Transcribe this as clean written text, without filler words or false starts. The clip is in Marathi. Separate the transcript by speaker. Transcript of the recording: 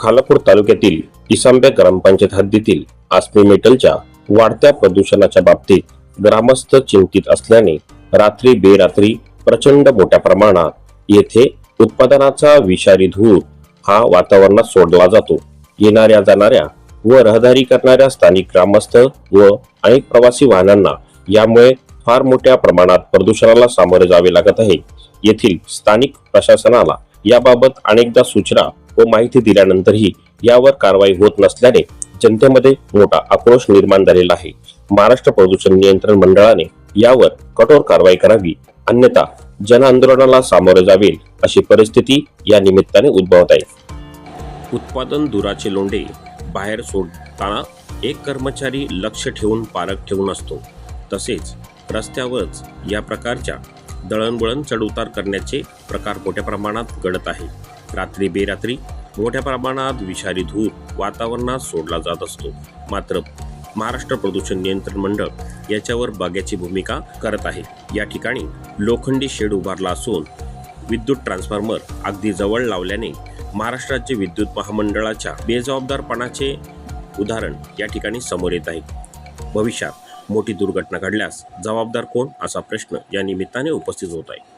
Speaker 1: खालापूर तालुक्यातील इसांबे ग्रामपंचायत हद्दीतील आस्मी मेटलच्या वाढत्या प्रदूषणाच्या बाबतीत ग्रामस्थ चिंतित असल्याने रात्री बेरात्री प्रचंड मोठ्या प्रमाणात येथे उत्पादनाचा विषारी धूर हा वातावरणात सोडला जातो। येणाऱ्या जाणाऱ्या व रहदारी करणाऱ्या स्थानिक ग्रामस्थ व अनेक प्रवासी वाहनांना यामुळे फार मोठ्या प्रमाणात प्रदूषणाला सामोरे जावे लागत आहे। येथील स्थानिक प्रशासनाला याबाबत अनेकदा सूचना व माहिती दिल्यानंतरही यावर कारवाई होत नसल्याने जनतेमध्ये मोठा आक्रोश निर्माण झालेला आहे। महाराष्ट्र प्रदूषण नियंत्रण मंडळाने यावर कठोर कारवाई करावी, अन्यथा जनआंदोलनाला सामोरे जावेल अशी परिस्थिती या निमित्ताने उद्भवत आहे। उत्पादन धुराचे लोंढे बाहेर सोडताना एक कर्मचारी लक्ष ठेवून पारख ठेवून असतो, तसेच रस्त्यावरच या प्रकारच्या दळणवळण चढउतार करण्याचे प्रकार मोठ्या प्रमाणात घडत आहे। रात्री बेरात्री मोठ्या प्रमाणात विषारी धूर वातावरणात सोडला जात असतो, मात्र महाराष्ट्र प्रदूषण नियंत्रण मंडळ याच्यावर बघ्याची भूमिका करत आहे। या ठिकाणी लोखंडी शेड उभारला असून विद्युत ट्रान्सफॉर्मर अगदी जवळ लावल्याने महाराष्ट्र राज्य विद्युत महामंडळाच्या बेजबाबदारपणाचे उदाहरण या ठिकाणी समोर येत आहे। भविष्यात मोठी दुर्घटना घडल्यास जबाबदार कोण असा प्रश्न या निमित्ताने उपस्थित होत आहे।